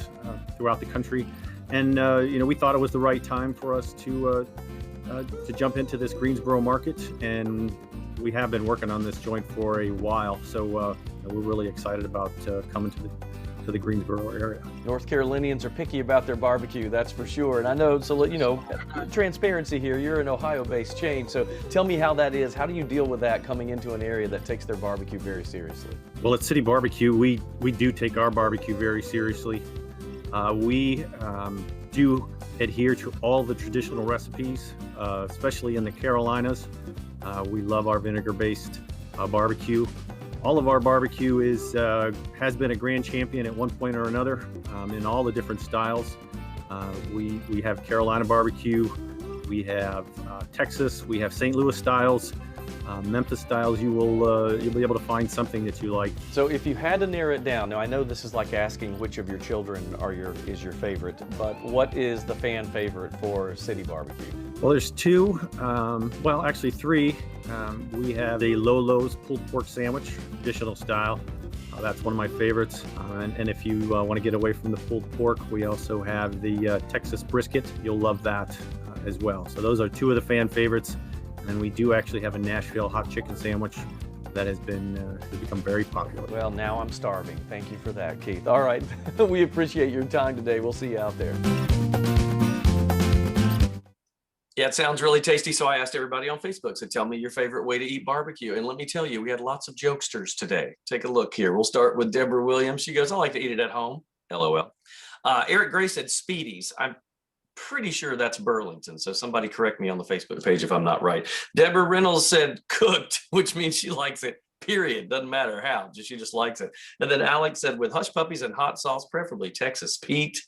throughout the country. And, you know, we thought it was the right time for us to jump into this Greensboro market. And we have been working on this joint for a while. So we're really excited about coming to the Greensboro area. North Carolinians are picky about their barbecue, that's for sure. And I know, so, you know, transparency here, you're an Ohio-based chain. So tell me how that is. How do you deal with that coming into an area that takes their barbecue very seriously? Well, at City Barbecue, we do take our barbecue very seriously. We do adhere to all the traditional recipes, especially in the Carolinas. We love our vinegar-based barbecue. All of our barbecue has been a grand champion at one point or another in all the different styles. We have Carolina barbecue, we have Texas, we have St. Louis styles. Memphis styles, you'll be able to find something that you like. So if you had to narrow it down, now I know this is like asking which of your children is your favorite, but what is the fan favorite for City Barbecue? Well, there's two, well actually three. We have the Lolo's pulled pork sandwich, traditional style. That's one of my favorites. And if you want to get away from the pulled pork, we also have the Texas brisket. You'll love that as well. So those are two of the fan favorites. And we do actually have a Nashville hot chicken sandwich that has become very popular. Well, now I'm starving. Thank you for that, Keith. All right, we appreciate your time today. We'll see you out there. Yeah, it sounds really tasty. So I asked everybody on Facebook, so tell me your favorite way to eat barbecue. And let me tell you, we had lots of jokesters today. Take a look here. We'll start with Deborah Williams. She goes, I like to eat it at home. LOL. Eric Gray said Speedies. I'm pretty sure that's Burlington. So somebody correct me on the Facebook page if I'm not right. Deborah Reynolds said cooked, which means she likes it, period. Doesn't matter how, she just likes it. And then Alex said with hush puppies and hot sauce, preferably Texas Pete.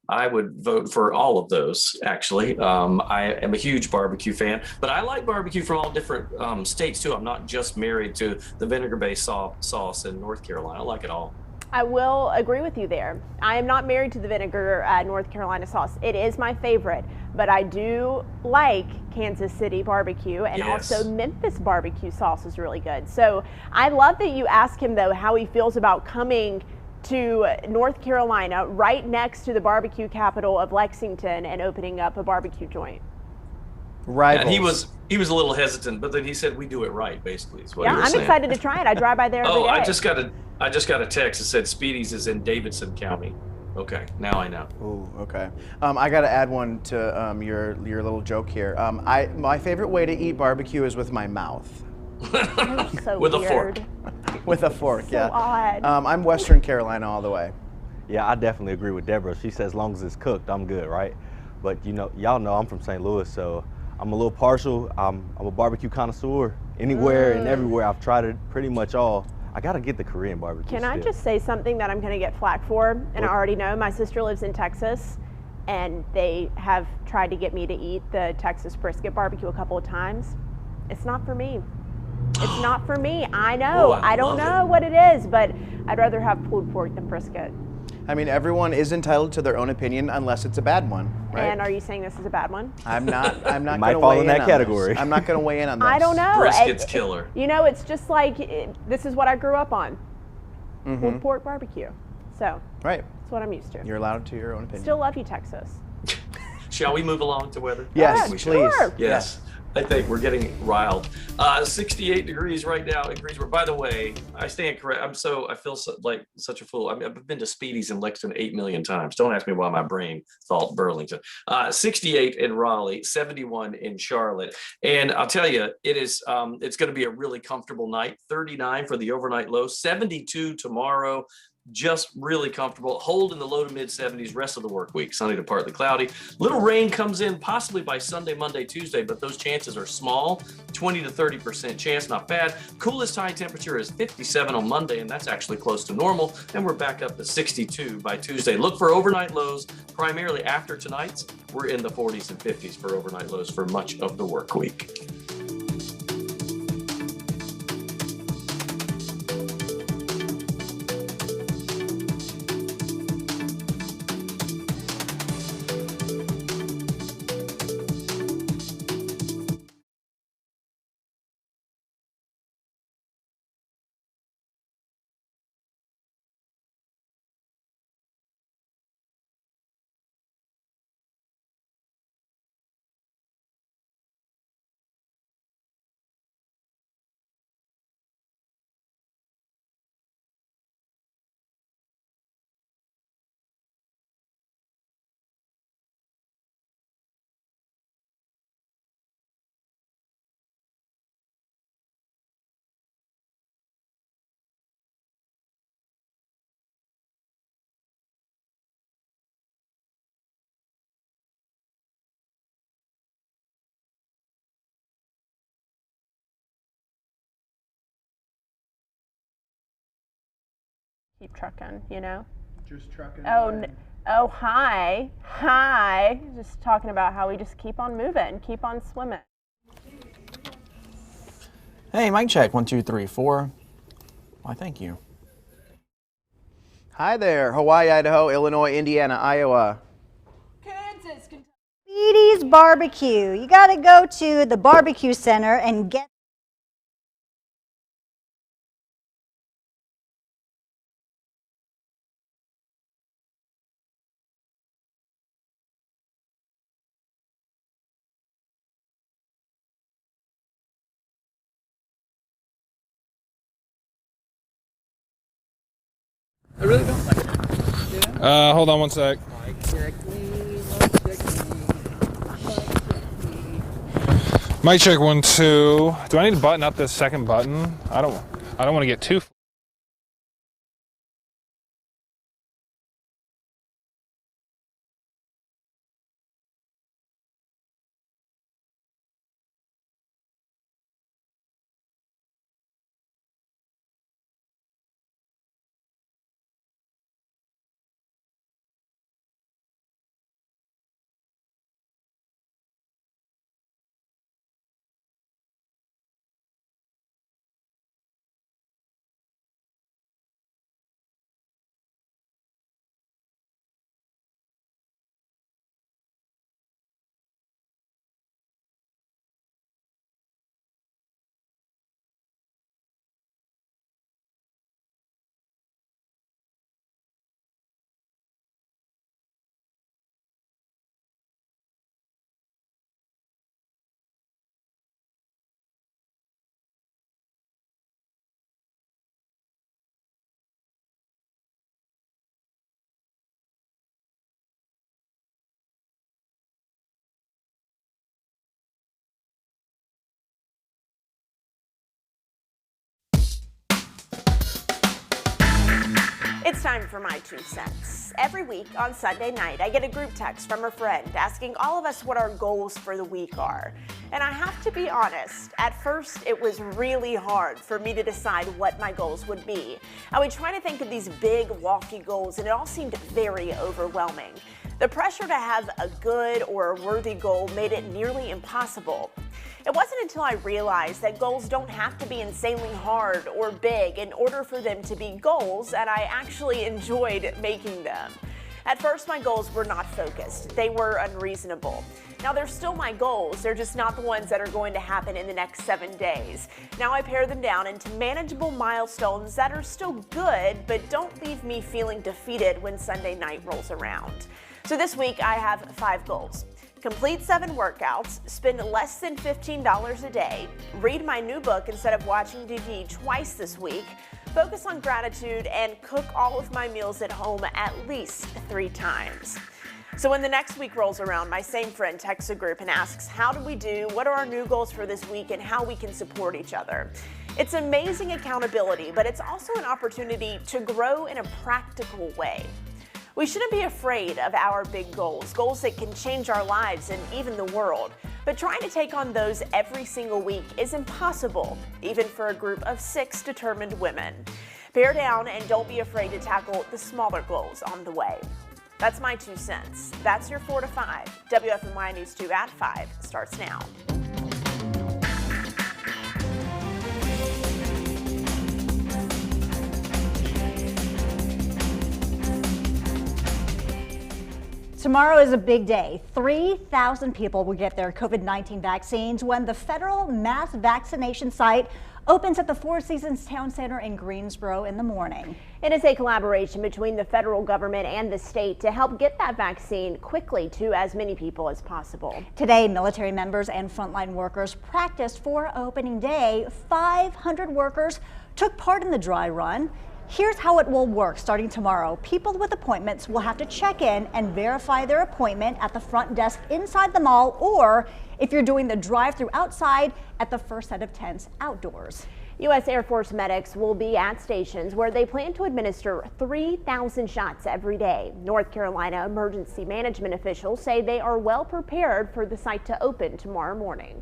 I would vote for all of those, actually. I am a huge barbecue fan, but I like barbecue from all different states too. I'm not just married to the vinegar-based sauce in North Carolina. I like it all. I will agree with you there. I am not married to the vinegar North Carolina sauce. It is my favorite, but I do like Kansas City barbecue, and also Memphis barbecue sauce is really good. So I love that you ask him though how he feels about coming to North Carolina right next to the barbecue capital of Lexington and opening up a barbecue joint. Right. And he was a little hesitant, but then he said we do it right, basically. Is what yeah, he was I'm saying. excited to try it. I drive by there every day. I just got a text that said Speedies is in Davidson County. Okay, now I know. Ooh, okay. I got to add one to your little joke here. My favorite way to eat barbecue is with my mouth. So with weird. a fork. With a fork, So yeah. odd. I'm Western Carolina all the way. Yeah, I definitely agree with Deborah. She says as long as it's cooked, I'm good, right? But you know, y'all know I'm from St. Louis, so I'm a little partial. I'm a barbecue connoisseur. Anywhere and everywhere, I've tried it pretty much all. I gotta get the Korean barbecue. Can I still. just say something that I'm gonna get flack for? And I already know my sister lives in Texas, and they have tried to get me to eat the Texas brisket barbecue a couple of times. It's not for me. It's not for me. I know. I don't know what it is, but I'd rather have pulled pork than brisket. I mean, everyone is entitled to their own opinion unless it's a bad one, right? And are you saying this is a bad one? I'm not going to might fall in that on category. This. I'm not going to weigh in on this. I don't know. Brisket's killer. You know, it's just like this is what I grew up on. Pulled pork barbecue. So right. That's what I'm used to. You're allowed to your own opinion. Still love you, Texas. Shall we move along to weather? Yes, We please. Sure. Yes. I think we're getting riled. 68 degrees right now in Greensboro. By the way, I stand correct. I feel like such a fool. I mean, I've been to Speedies in Lexington 8 million times. Don't ask me why my brain thought Burlington. 68 in Raleigh, 71 in Charlotte. And I'll tell you, it's going to be a really comfortable night. 39 for the overnight low, 72 tomorrow. just really comfortable. Hold in the low to mid 70s rest of the work week. Sunny to partly cloudy. Little rain comes in possibly by Sunday, Monday, Tuesday, but those chances are small. 20 to 30% chance, not bad. Coolest high temperature is 57 on Monday, and that's actually close to normal. And we're back up to 62 by Tuesday. Look for overnight lows primarily after tonight's. We're in the 40s and 50s for overnight lows for much of the work week. Keep trucking, you know? Just trucking. Oh, hi. Hi. Just talking about how we just keep on moving, keep on swimming. Hey, mic check, 1, 2, 3, 4. Why, thank you. Hi there, Hawaii, Idaho, Illinois, Indiana, Iowa. Kansas, Kentucky. Speedy's Barbecue. You got to go to the barbecue center and get I really don't like it. Yeah. Hold on one sec. Mic check 1, 2. Do I need to button up this second button? I don't want to get too. It's time for my 2 cents. Every week on Sunday night, I get a group text from a friend asking all of us what our goals for the week are. And I have to be honest, at first it was really hard for me to decide what my goals would be. I would try to think of these big, lofty goals, and it all seemed very overwhelming. The pressure to have a good or a worthy goal made it nearly impossible. It wasn't until I realized that goals don't have to be insanely hard or big in order for them to be goals, and I actually enjoyed making them. At first, my goals were not focused. They were unreasonable. Now, they're still my goals. They're just not the ones that are going to happen in the next 7 days. Now, I pare them down into manageable milestones that are still good, but don't leave me feeling defeated when Sunday night rolls around. So this week, I have 5 goals. Complete 7 workouts, spend less than $15 a day, read my new book instead of watching TV twice this week, focus on gratitude, and cook all of my meals at home at least 3 times. So when the next week rolls around, my same friend texts a group and asks, how do we do, what are our new goals for this week, and how we can support each other. It's amazing accountability, but it's also an opportunity to grow in a practical way. We shouldn't be afraid of our big goals, goals that can change our lives and even the world. But trying to take on those every single week is impossible, even for a group of 6 determined women. Bear down and don't be afraid to tackle the smaller goals on the way. That's my 2 cents. That's your 4 to 5. WFMY News 2 at 5 starts now. Tomorrow is a big day. 3,000 people will get their COVID-19 vaccines when the federal mass vaccination site opens at the Four Seasons Town Center in Greensboro in the morning. It is a collaboration between the federal government and the state to help get that vaccine quickly to as many people as possible. Today, military members and frontline workers practiced for opening day. 500 workers took part in the dry run. Here's how it will work starting tomorrow. People with appointments will have to check in and verify their appointment at the front desk inside the mall, or if you're doing the drive-thru outside, at the first set of tents outdoors. U.S. Air Force medics will be at stations where they plan to administer 3,000 shots every day. North Carolina emergency management officials say they are well prepared for the site to open tomorrow morning.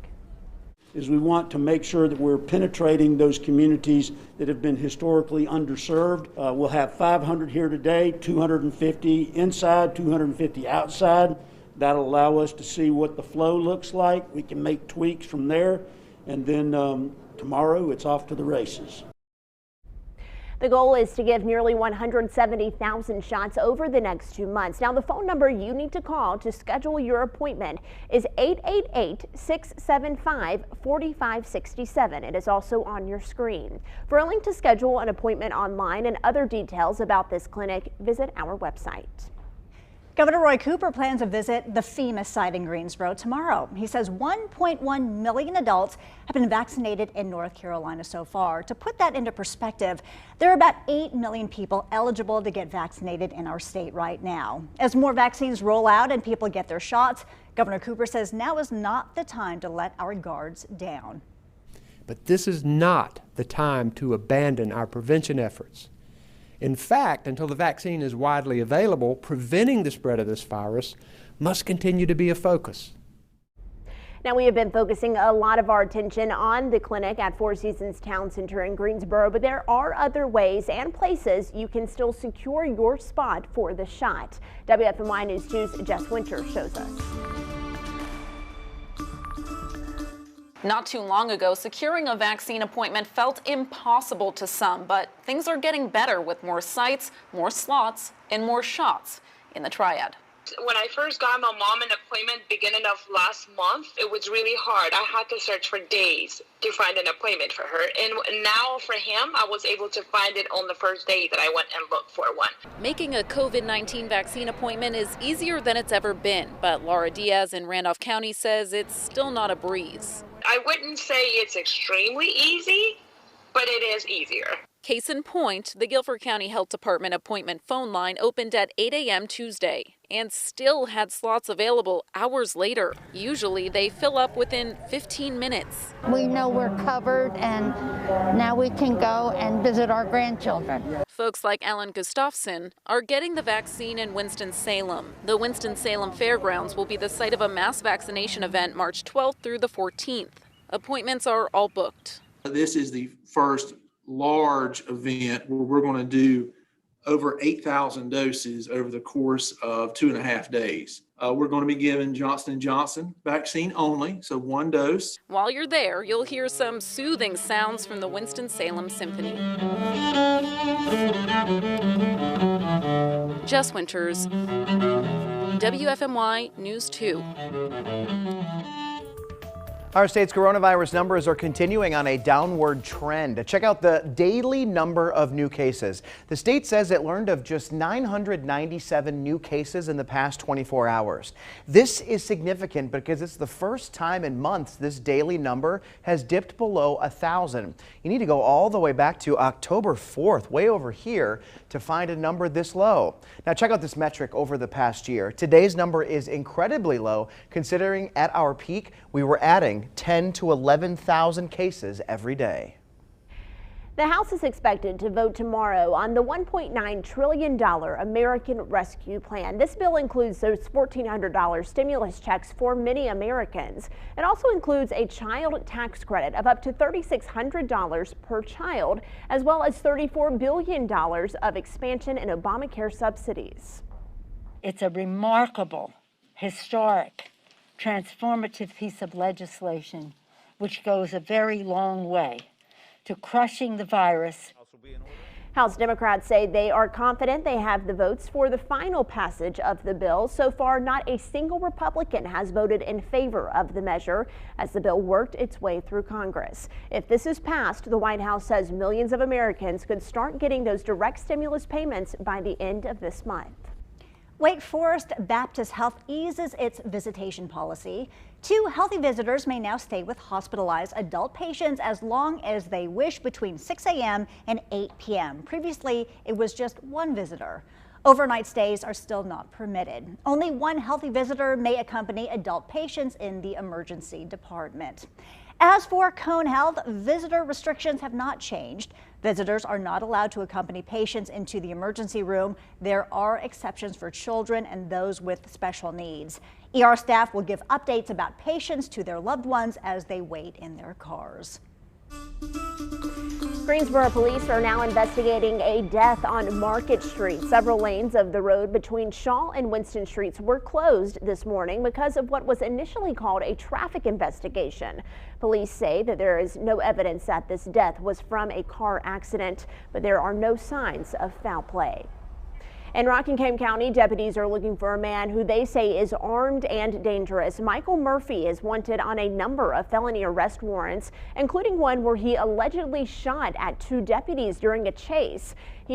Is we want to make sure that we're penetrating those communities that have been historically underserved. We'll have 500 here today, 250 inside, 250 outside. That'll allow us to see what the flow looks like. We can make tweaks from there, and then tomorrow it's off to the races. The goal is to give nearly 170,000 shots over the next 2 months. Now, the phone number you need to call to schedule your appointment is 888-675-4567. It is also on your screen. For a link to schedule an appointment online and other details about this clinic, visit our website. Governor Roy Cooper plans to visit the FEMA site in Greensboro tomorrow. He says 1.1 million adults have been vaccinated in North Carolina so far. To put that into perspective, there are about 8 million people eligible to get vaccinated in our state right now. As more vaccines roll out and people get their shots, Governor Cooper says now is not the time to let our guards down. But this is not the time to abandon our prevention efforts. In fact, until the vaccine is widely available, preventing the spread of this virus must continue to be a focus. Now, we have been focusing a lot of our attention on the clinic at Four Seasons Town Center in Greensboro, but there are other ways and places you can still secure your spot for the shot. WFMY News 2's Jess Winter shows us. Not too long ago, securing a vaccine appointment felt impossible to some, but things are getting better with more sites, more slots, and more shots in the triad. When I first got my mom an appointment beginning of last month, it was really hard. I had to search for days to find an appointment for her. And now for him, I was able to find it on the first day that I went and looked for one. Making a COVID-19 vaccine appointment is easier than it's ever been, but Laura Diaz in Randolph County says it's still not a breeze. I wouldn't say it's extremely easy, but it is easier. Case in point, the Guilford County Health Department appointment phone line opened at 8 a.m. Tuesday and still had slots available hours later. Usually they fill up within 15 minutes. We know we're covered and now we can go and visit our grandchildren. Folks like Ellen Gustafson are getting the vaccine in Winston-Salem. The Winston-Salem Fairgrounds will be the site of a mass vaccination event March 12th through the 14th. Appointments are all booked. This is the first large event where we're going to do over 8,000 doses over the course of 2.5 days. We're going to be giving Johnson & Johnson vaccine only, so 1 dose. While you're there, you'll hear some soothing sounds from the Winston-Salem Symphony. Jess Winters, WFMY News 2. Our state's coronavirus numbers are continuing on a downward trend. Check out the daily number of new cases. The state says it learned of just 997 new cases in the past 24 hours. This is significant because it's the first time in months this daily number has dipped below 1,000. You need to go all the way back to October 4th, way over here, to find a number this low. Now check out this metric over the past year. Today's number is incredibly low considering at our peak we were adding 10 to 11,000 cases every day. The House is expected to vote tomorrow on the $1.9 trillion American Rescue Plan. This bill includes those $1,400 stimulus checks for many Americans. It also includes a child tax credit of up to $3,600 per child, as well as $34 billion of expansion in Obamacare subsidies. It's a remarkable, historic, transformative piece of legislation which goes a very long way to crushing the virus. House Democrats say they are confident they have the votes for the final passage of the bill. So far, not a single Republican has voted in favor of the measure as the bill worked its way through Congress. If this is passed, the White House says millions of Americans could start getting those direct stimulus payments by the end of this month. Wake Forest Baptist Health eases its visitation policy. 2 healthy visitors may now stay with hospitalized adult patients as long as they wish between 6 a.m. and 8 p.m. Previously, it was just 1 visitor. Overnight stays are still not permitted. Only 1 healthy visitor may accompany adult patients in the emergency department. As for Cone Health, visitor restrictions have not changed. Visitors are not allowed to accompany patients into the emergency room. There are exceptions for children and those with special needs. ER staff will give updates about patients to their loved ones as they wait in their cars. Greensboro police are now investigating a death on Market Street. Several lanes of the road between Shaw and Winston Streets were closed this morning because of what was initially called a traffic investigation. Police say that there is no evidence that this death was from a car accident, but there are no signs of foul play. In Rockingham County, deputies are looking for a man who they say is armed and dangerous. Michael Murphy is wanted on a number of felony arrest warrants, including one where he allegedly shot at 2 deputies during a chase. He is